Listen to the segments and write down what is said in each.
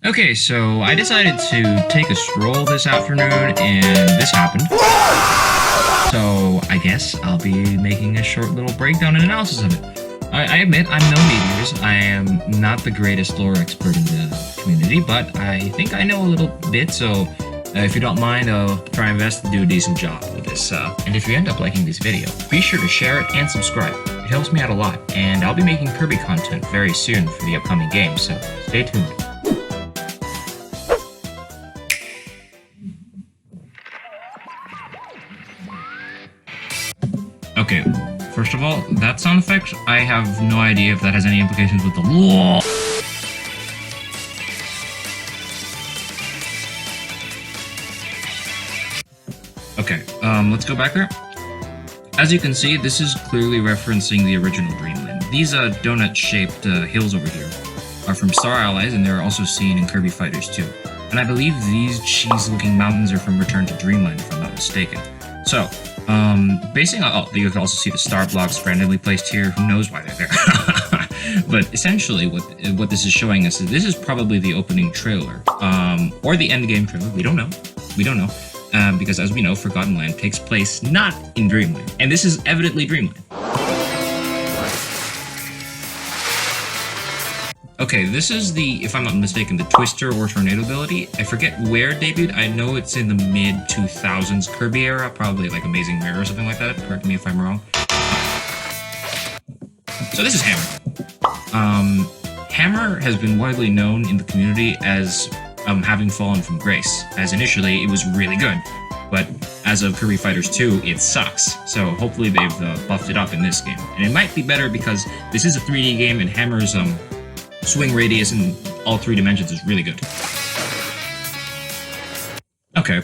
Okay, so I decided to take a stroll this afternoon, and this happened. So I guess I'll be making a short little breakdown and analysis of it. I admit I'm no meteors. I am not the greatest lore expert in the community, but I think I know a little bit, so if you don't mind, I'll try my best to do a decent job with this. And if you end up liking this video, be sure to share it and subscribe. It helps me out a lot, and I'll be making Kirby content very soon for the upcoming game, so stay tuned. Okay, first of all, that sound effect, I have no idea if that has any implications with the law. Okay, let's go back there. As you can see, this is clearly referencing the original Dreamland. These donut-shaped hills over here are from Star Allies, and they're also seen in Kirby Fighters 2. And I believe these cheese-looking mountains are from Return to Dreamland, if I'm not mistaken. So, basing on, you can also see the star blocks randomly placed here. Who knows why they're there? But essentially, what this is showing us is this is probably the opening trailer, or the end game trailer. We don't know. We don't know. Because as we know, Forgotten Land takes place not in Dreamland, and this is evidently Dreamland. Okay, this is the, if I'm not mistaken, the Twister or Tornado ability. I forget where it debuted. I know it's in the mid-2000s Kirby era, probably like Amazing Mirror or something like that. Correct me if I'm wrong. So this is Hammer. Hammer has been widely known in the community as having fallen from grace, as initially it was really good, but as of Kirby Fighters 2, it sucks. So hopefully they've buffed it up in this game. And it might be better because this is a 3D game and Hammer's swing radius in all three dimensions is really good. Okay,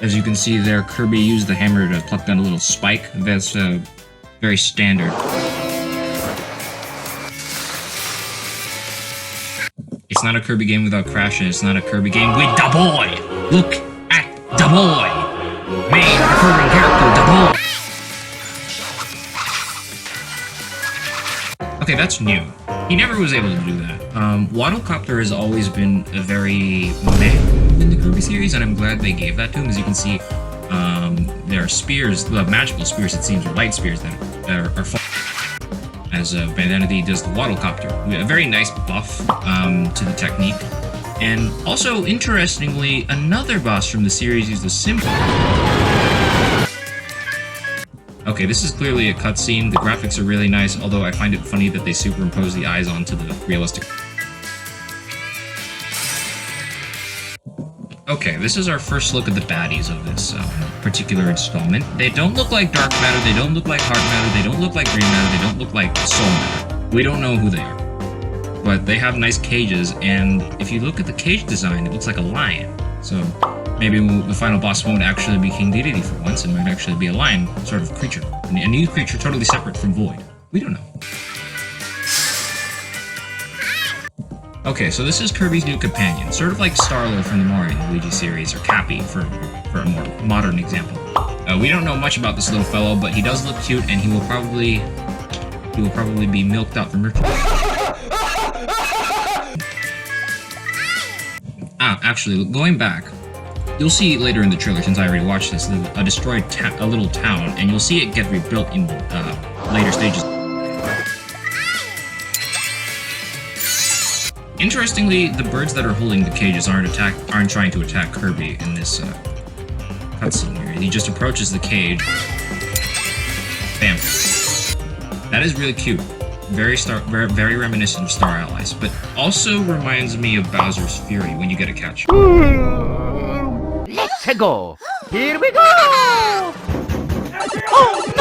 as you can see there, Kirby used the hammer to pluck down a little spike. That's very standard. It's not a Kirby game without crashing. It's not a Kirby game with da boy. Look at da boy. Main recurring character da boy. Okay, that's new. He never was able to do that. Waddlecopter has always been a very meh in the Kirby series, and I'm glad they gave that to him. As you can see, there are spears, magical spears, it seems, or light spears that are as Vanity does the Waddlecopter. A very nice buff to the technique. And also, interestingly, another boss from the series used a symbol. Okay, this is clearly a cutscene. The graphics are really nice, although I find it funny that they superimpose the eyes onto the realistic. Okay, this is our first look at the baddies of this particular installment. They don't look like Dark Matter, they don't look like Heart Matter, they don't look like Green Matter, they don't look like Soul Matter. We don't know who they are. But they have nice cages, and if you look at the cage design, it looks like a lion. So maybe the final boss won't actually be King Dedede for once, it might actually be a lion sort of creature. A new creature totally separate from Void. We don't know. Okay, so this is Kirby's new companion, sort of like Starler from the Mario and Luigi series, or Cappy for a more modern example. We don't know much about this little fellow, but he does look cute, and he will probably be milked out for merchandise. Actually, going back, you'll see later in the trailer, since I already watched this, a destroyed a little town, and you'll see it get rebuilt in later stages. Interestingly, the birds that are holding the cages aren't trying to attack Kirby in this cutscene here. He just approaches the cage. Bam. That is really cute. Very reminiscent of Star Allies, but also reminds me of Bowser's Fury when you get a catch. Let's go! Here we go! Oh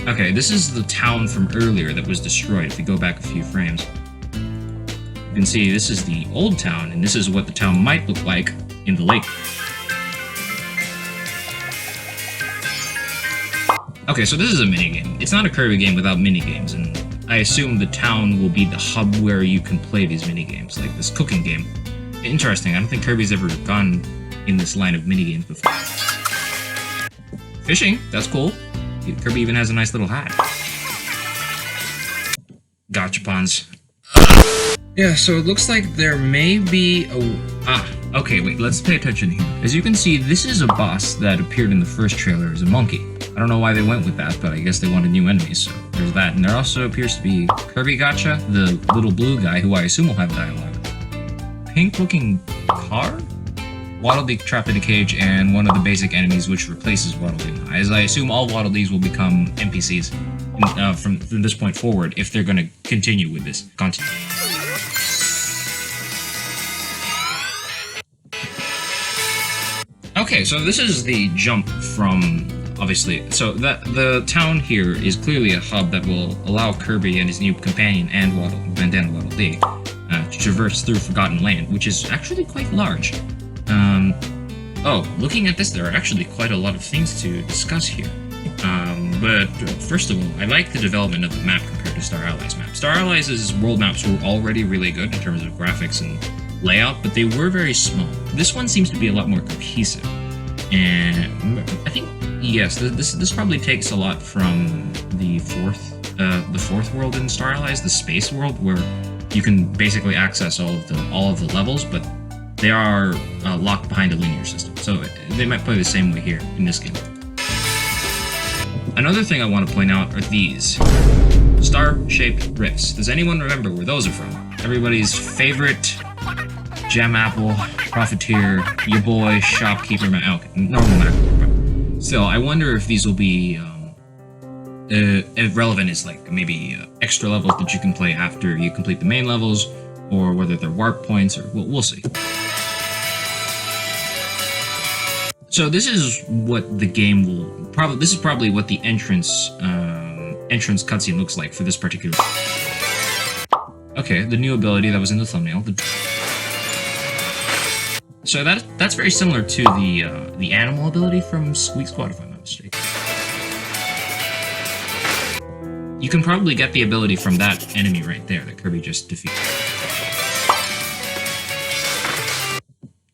no! Okay, this is the town from earlier that was destroyed. If we go back a few frames, you can see this is the old town, and this is what the town might look like in the lake. Okay, so this is a minigame. It's not a Kirby game without minigames, and I assume the town will be the hub where you can play these minigames, like this cooking game. Interesting, I don't think Kirby's ever gone in this line of minigames before. Fishing, that's cool. Kirby even has a nice little hat. Gotcha puns. Yeah, so it looks like there may be a... okay, wait, let's pay attention here. As you can see, this is a boss that appeared in the first trailer as a monkey. I don't know why they went with that, but I guess they wanted new enemies, so there's that. And there also appears to be Kirby Gotcha, the little blue guy, who I assume will have dialogue. Pink-looking car? Waddle Dee trapped in a cage, and one of the basic enemies which replaces Waddle Dee. As I assume all Waddle Dees will become NPCs from this point forward, if they're going to continue with this content. Okay, so this is the jump from, obviously, so the town here is clearly a hub that will allow Kirby and his new companion and Waddle Dee to traverse through Forgotten Land, which is actually quite large. Oh, looking at this, there are actually quite a lot of things to discuss here. But first of all, I like the development of the map compared to Star Allies map. Star Allies' world maps were already really good in terms of graphics and layout, but they were very small. This one seems to be a lot more cohesive, and I think, yes, this probably takes a lot from the fourth world in Star Allies, the space world, where you can basically access all of the levels, but they are locked behind a linear system. So they might play the same way here in this game. Another thing I want to point out are these star-shaped rifts. Does anyone remember where those are from? Everybody's favorite gem apple, profiteer, your boy, shopkeeper, okay, normal macro. Still, I wonder if these will be relevant as like maybe extra levels that you can play after you complete the main levels, or whether they're warp points, or we'll see. So this is what the game will probably. This is probably what the entrance cutscene looks like for this particular. Okay, the new ability that was in the thumbnail. So that's very similar to the animal ability from Squeak Squad, if I'm not mistaken. You can probably get the ability from that enemy right there that Kirby just defeated.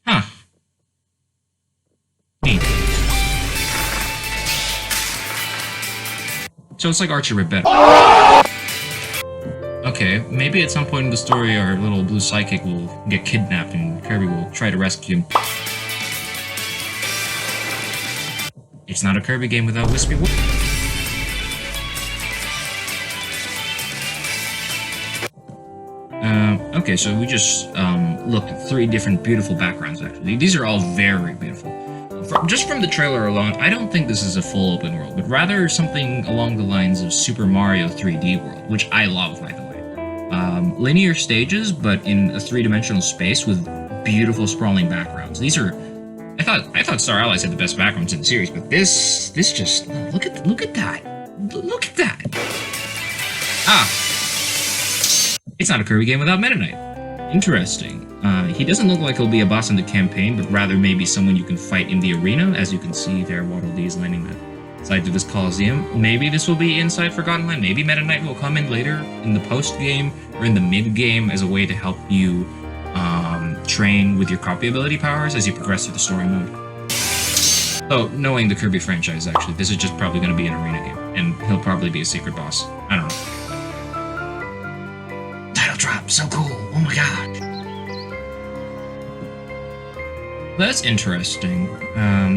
Huh. Neat. So it's like Archer but better. Okay, maybe at some point in the story our little blue sidekick will get kidnapped and Kirby will try to rescue him. It's not a Kirby game without wispy wood. Okay, so we just looked at 3 different beautiful backgrounds, actually. These are all very beautiful. Just from the trailer alone, I don't think this is a full open world, but rather something along the lines of Super Mario 3D World, which I love, by the way. Linear stages, but in a 3-dimensional space with beautiful sprawling backgrounds. These are... I thought Star Allies had the best backgrounds in the series, but this just... Look at that! Look at that! Ah! It's not a Kirby game without Meta Knight. Interesting. He doesn't look like he'll be a boss in the campaign, but rather maybe someone you can fight in the arena. As you can see there, Waddle Dee is landing that side to this Coliseum. Maybe this will be inside Forgotten Land. Maybe Meta Knight will come in later in the post-game or in the mid-game as a way to help you train with your copy ability powers as you progress through the story mode. So, knowing the Kirby franchise, actually, this is just probably going to be an arena game, and he'll probably be a secret boss. I don't know. Title drop, so cool! Oh my god! That's interesting.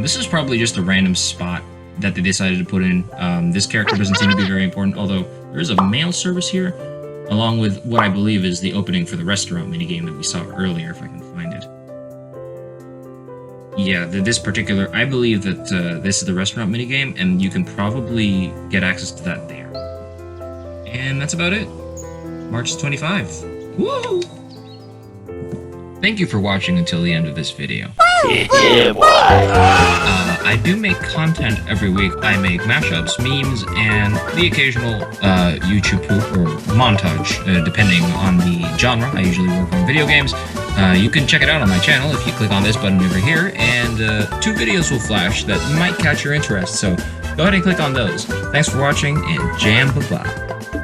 This is probably just a random spot that they decided to put in. This character doesn't seem to be very important, although there is a mail service here, along with what I believe is the opening for the restaurant minigame that we saw earlier, if I can find it. Yeah, this particular... I believe that this is the restaurant minigame, and you can probably get access to that there. And that's about it. March 25. Woo! Thank you for watching until the end of this video. I do make content every week. I make mashups, memes, and the occasional YouTube poop or montage, depending on the genre. I usually work on video games. You can check it out on my channel if you click on this button over here, and 2 videos will flash that might catch your interest, so go ahead and click on those. Thanks for watching, and jam bye-bye.